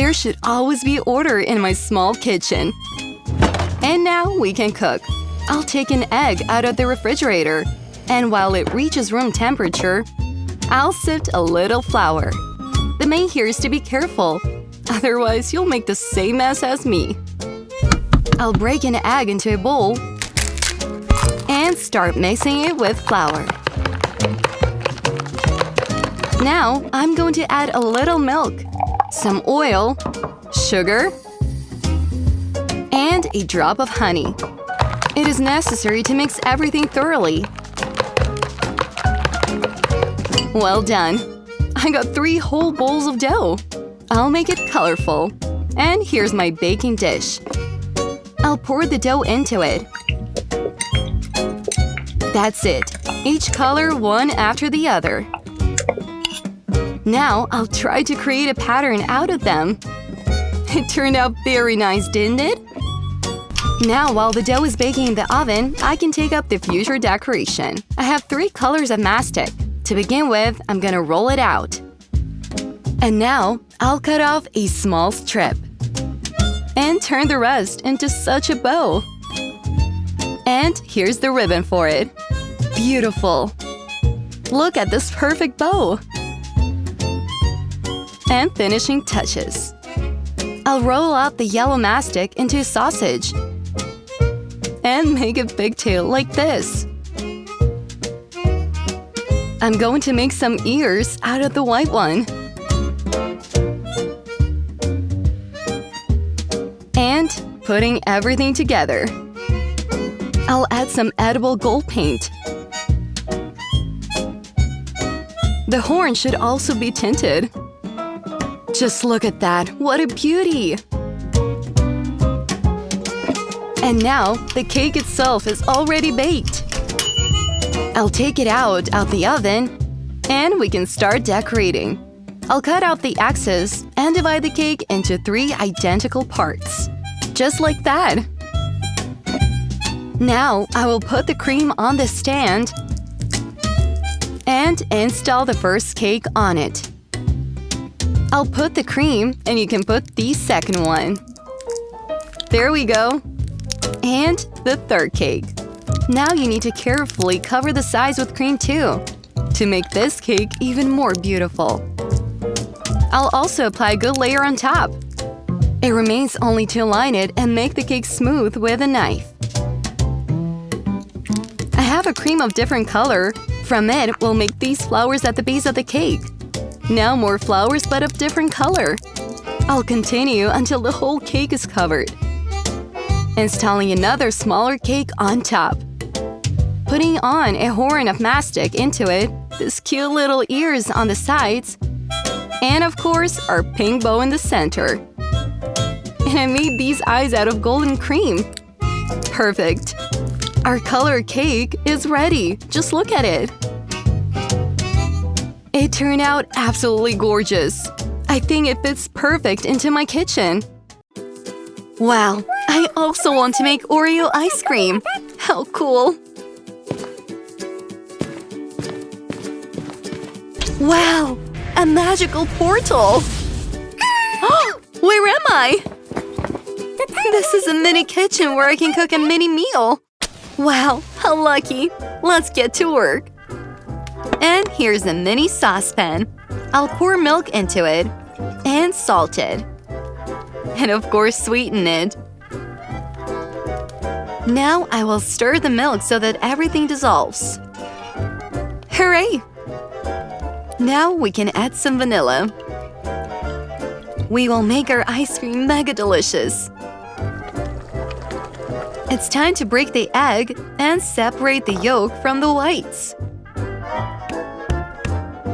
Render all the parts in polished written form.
There should always be order in my small kitchen. And now we can cook. I'll take an egg out of the refrigerator. And while it reaches room temperature, I'll sift a little flour. The main here is to be careful. Otherwise, you'll make the same mess as me. I'll break an egg into a bowl and start mixing it with flour. Now, I'm going to add a little milk, some oil, sugar, and a drop of honey. It is necessary to mix everything thoroughly. Well done! I got 3 whole bowls of dough. I'll make it colorful. And here's my baking dish. I'll pour the dough into it. That's it. Each color one after the other. Now I'll try to create a pattern out of them. It turned out very nice, didn't it? Now while the dough is baking in the oven, I can take up the future decoration. I have 3 colors of mastic. To begin with, I'm gonna roll it out. And now, I'll cut off a small strip. And turn the rest into such a bow. And here's the ribbon for it. Beautiful! Look at this perfect bow! And finishing touches. I'll roll out the yellow mastic into a sausage. And make a pigtail like this. I'm going to make some ears out of the white one. And putting everything together. I'll add some edible gold paint. The horn should also be tinted. Just look at that! What a beauty! And now, the cake itself is already baked. I'll take it out of the oven, and we can start decorating. I'll cut out the axes and divide the cake into 3 identical parts. Just like that. Now, I will put the cream on the stand and install the first cake on it. I'll put the cream, and you can put the second one. There we go. And the third cake. Now you need to carefully cover the sides with cream too, to make this cake even more beautiful. I'll also apply a good layer on top. It remains only to line it and make the cake smooth with a knife. I have a cream of different color. From it, we'll make these flowers at the base of the cake. Now more flowers but of different color. I'll continue until the whole cake is covered. Installing another smaller cake on top. Putting on a horn of mastic into it, these cute little ears on the sides, and of course, our pink bow in the center. And I made these eyes out of golden cream. Perfect! Our colored cake is ready. Just look at it. It turned out absolutely gorgeous. I think it fits perfect into my kitchen. Wow! I also want to make Oreo ice cream. How cool! Wow! A magical portal! Where am I? This is a mini kitchen where I can cook a mini meal! Wow, how lucky! Let's get to work! And here's a mini saucepan. I'll pour milk into it and salt it. And of course sweeten it. Now I will stir the milk so that everything dissolves. Hooray! Now we can add some vanilla. We will make our ice cream mega delicious. It's time to break the egg and separate the yolk from the whites.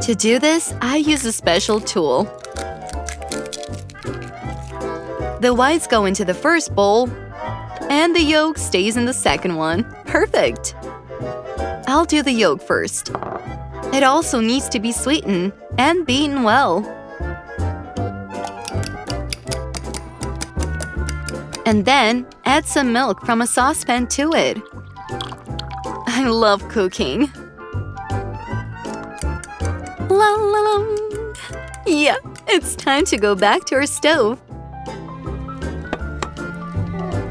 To do this, I use a special tool. The whites go into the first bowl, and the yolk stays in the second one. Perfect! I'll do the yolk first. It also needs to be sweetened and beaten well. And then, add some milk from a saucepan to it. I love cooking. La la la! Yeah, It's time to go back to our stove.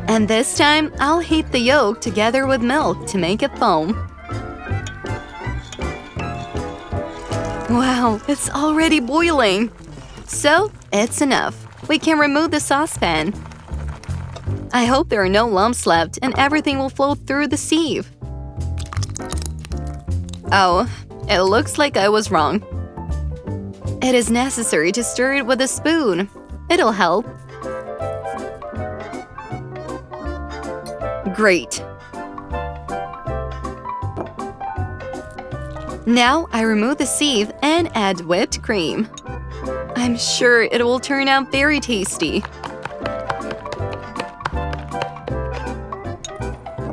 And this time, I'll heat the yolk together with milk to make it foam. Wow, it's already boiling. So, it's enough. We can remove the saucepan. I hope there are no lumps left and everything will flow through the sieve. Oh, it looks like I was wrong. It is necessary to stir it with a spoon. It'll help. Great. Now I remove the sieve and add whipped cream. I'm sure it will turn out very tasty.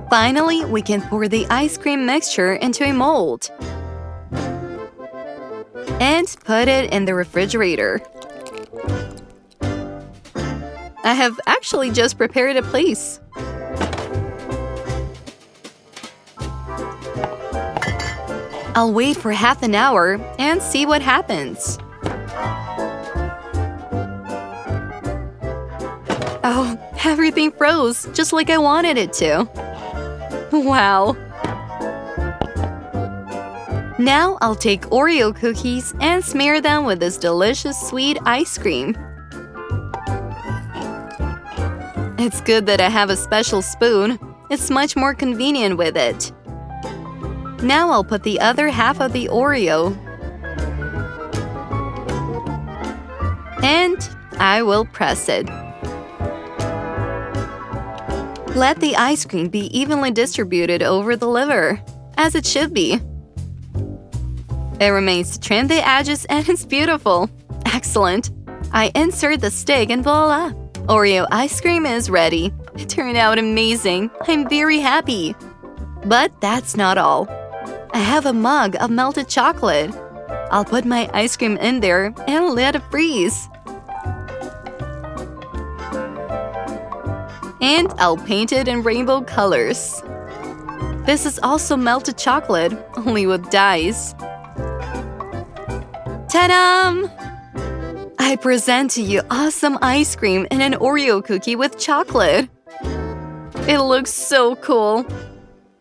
Finally, we can pour the ice cream mixture into a mold. And put it in the refrigerator. I have actually just prepared a place. I'll wait for half an hour and see what happens. Oh, everything froze, just like I wanted it to. Wow. Now I'll take Oreo cookies and smear them with this delicious sweet ice cream. It's good that I have a special spoon. It's much more convenient with it. Now I'll put the other half of the Oreo. And I will press it. Let the ice cream be evenly distributed over the liver, as it should be. It remains to trim the edges and it's beautiful. Excellent. I insert the stick and voila! Oreo ice cream is ready. It turned out amazing. I'm very happy. But that's not all. I have a mug of melted chocolate. I'll put my ice cream in there and let it freeze. And I'll paint it in rainbow colors. This is also melted chocolate, only with dyes. Ta-da! I present to you awesome ice cream and an Oreo cookie with chocolate. It looks so cool.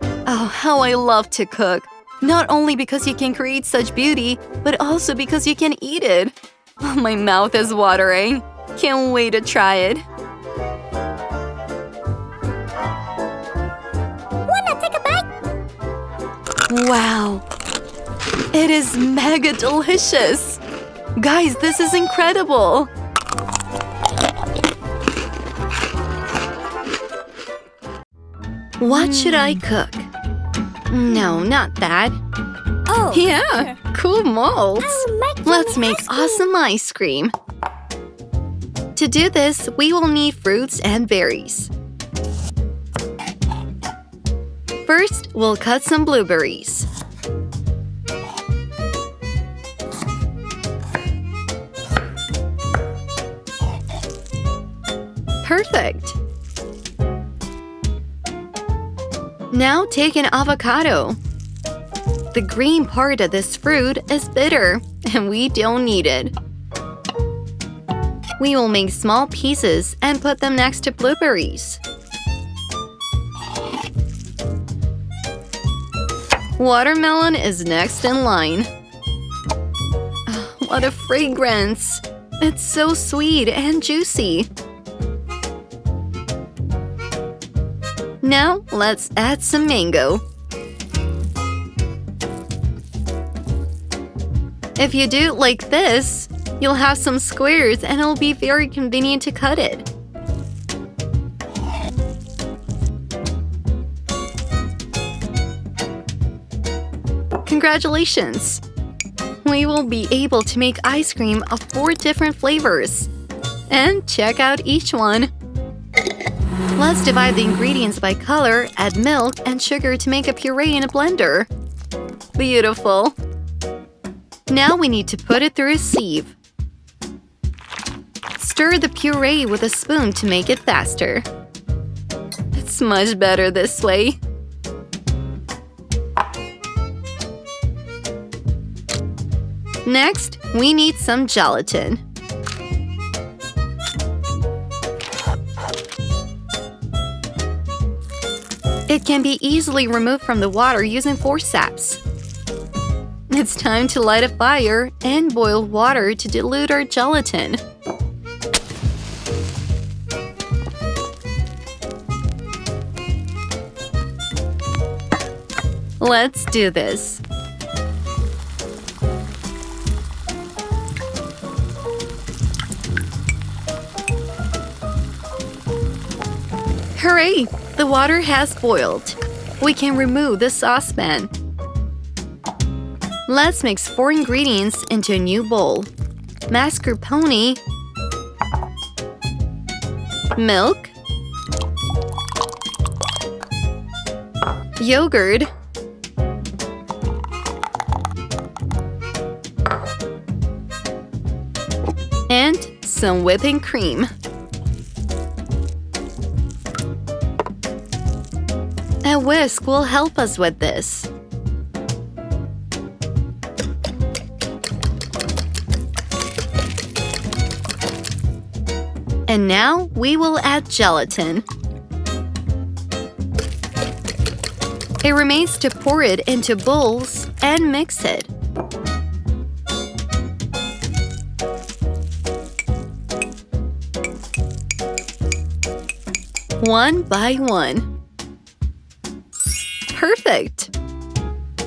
Oh, how I love to cook. Not only because you can create such beauty, but also because you can eat it. Oh, my mouth is watering. Can't wait to try it. Wanna take a bite? Wow. It is mega delicious. Guys, this is incredible. What should I cook? No, not that. Oh, Yeah, cool molds. I'll Let's make awesome ice cream. To do this, we will need fruits and berries. First, we'll cut some blueberries. Perfect. Now take an avocado. The green part of this fruit is bitter, and we don't need it. We will make small pieces and put them next to blueberries. Watermelon is next in line. Oh, what a fragrance! It's so sweet and juicy. Now, let's add some mango. If you do it like this, you'll have some squares and it'll be very convenient to cut it. Congratulations! We will be able to make ice cream of 4 different flavors. And check out each one. Let's divide the ingredients by color, add milk and sugar to make a puree in a blender. Beautiful! Now we need to put it through a sieve. Stir the puree with a spoon to make it faster. It's much better this way. Next, we need some gelatin. It can be easily removed from the water using forceps. It's time to light a fire and boil water to dilute our gelatin. Let's do this. Hooray! The water has boiled. We can remove the saucepan. Let's mix 4 ingredients into a new bowl. Mascarpone, milk, yogurt, and some whipping cream. A whisk will help us with this. And now we will add gelatin. It remains to pour it into bowls and mix it. One by one. Perfect!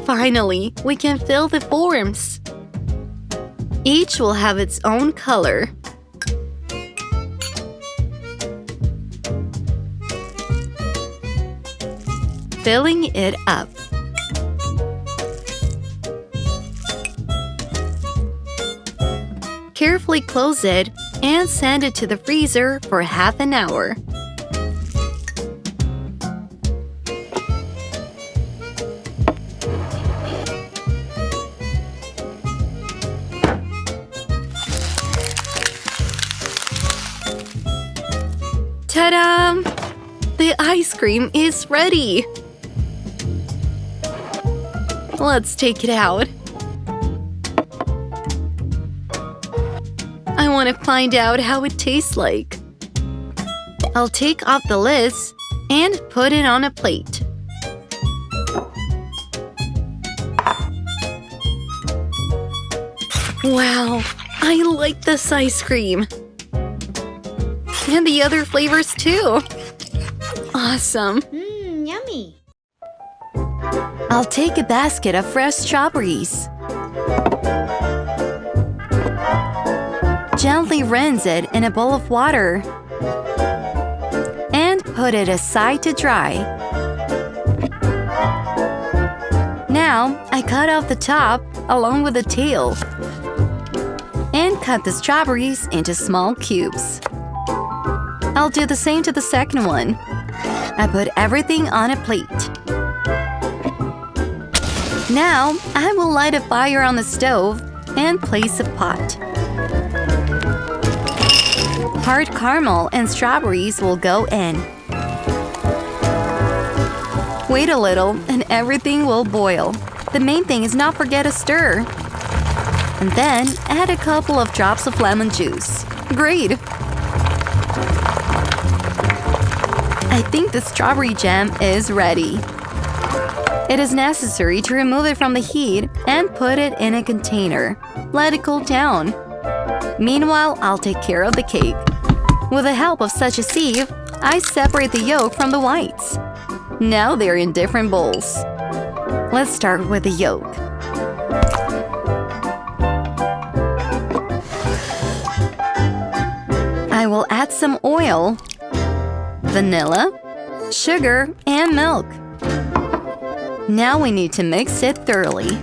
Finally, we can fill the forms. Each will have its own color. Filling it up. Carefully close it and send it to the freezer for half an hour. Ta-da! The ice cream is ready! Let's take it out. I want to find out how it tastes like. I'll take off the lids and put it on a plate. Wow, I like this ice cream. And the other flavors too. Awesome. Yummy. I'll take a basket of fresh strawberries. Gently rinse it in a bowl of water. And put it aside to dry. Now, I cut off the top along with the tail. And cut the strawberries into small cubes. I'll do the same to the second one. I put everything on a plate. Now, I will light a fire on the stove and place a pot. Hard caramel and strawberries will go in. Wait a little and everything will boil. The main thing is not forget to stir. And then add a couple of drops of lemon juice. Great! I think the strawberry jam is ready. It is necessary to remove it from the heat and put it in a container. Let it cool down. Meanwhile, I'll take care of the cake. With the help of such a sieve, I separate the yolk from the whites. Now they're in different bowls. Let's start with the yolk. I will add some oil, vanilla, sugar, and milk. Now we need to mix it thoroughly.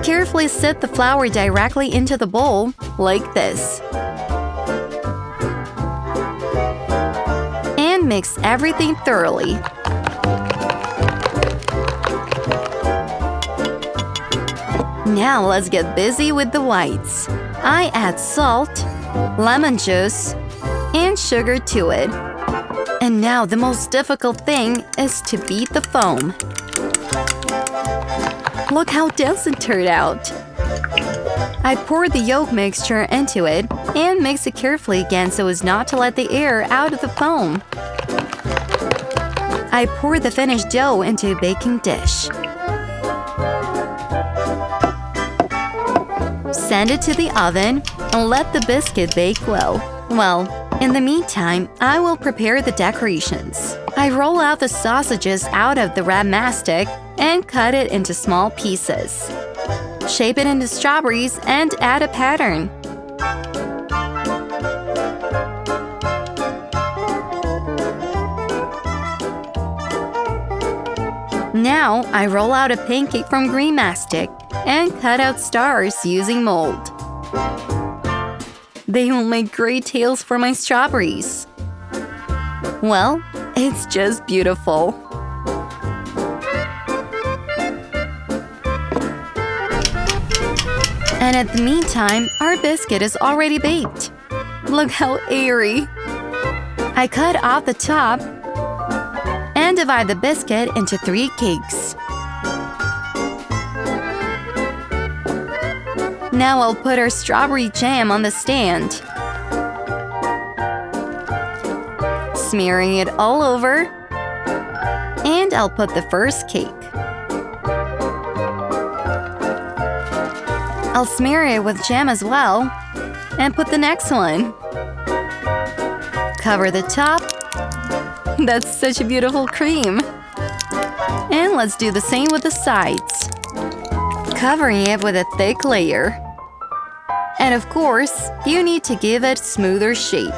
Carefully set the flour directly into the bowl, like this. And mix everything thoroughly. Now let's get busy with the whites. I add salt, lemon juice, and sugar to it. And now the most difficult thing is to beat the foam. Look how dense it turned out. I pour the yolk mixture into it and mix it carefully again so as not to let the air out of the foam. I pour the finished dough into a baking dish. Send it to the oven and let the biscuit bake well. Well, in the meantime, I will prepare the decorations. I roll out the sausages out of the wrap mastic and cut it into small pieces. Shape it into strawberries and add a pattern. Now, I roll out a pancake from green mastic and cut out stars using mold. They will make great tails for my strawberries. Well, it's just beautiful. And at the meantime, our biscuit is already baked. Look how airy! I cut off the top and divide the biscuit into 3 cakes. Now I'll put our strawberry jam on the stand. Smearing it all over. And I'll put the first cake. I'll smear it with jam as well. And put the next one. Cover the top. That's such a beautiful cream. And let's do the same with the sides. Covering it with a thick layer. And of course, you need to give it smoother shape.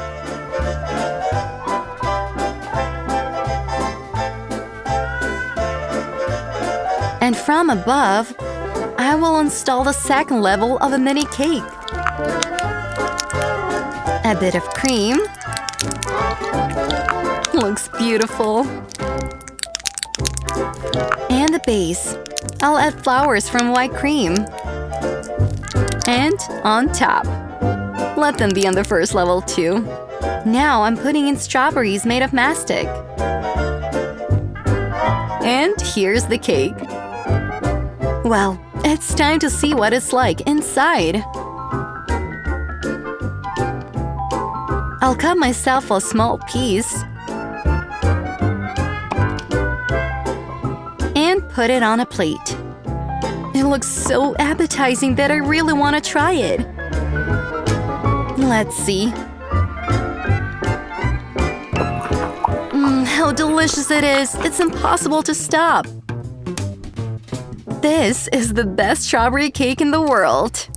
And from above, I will install the second level of a mini cake. A bit of cream. Looks beautiful. And the base. I'll add flowers from white cream. And on top. Let them be on the first level too. Now I'm putting in strawberries made of mastic. And here's the cake. Well, it's time to see what it's like inside. I'll cut myself a small piece and put it on a plate. It looks so appetizing that I really want to try it. Let's see. How delicious it is! It's impossible to stop! This is the best strawberry cake in the world!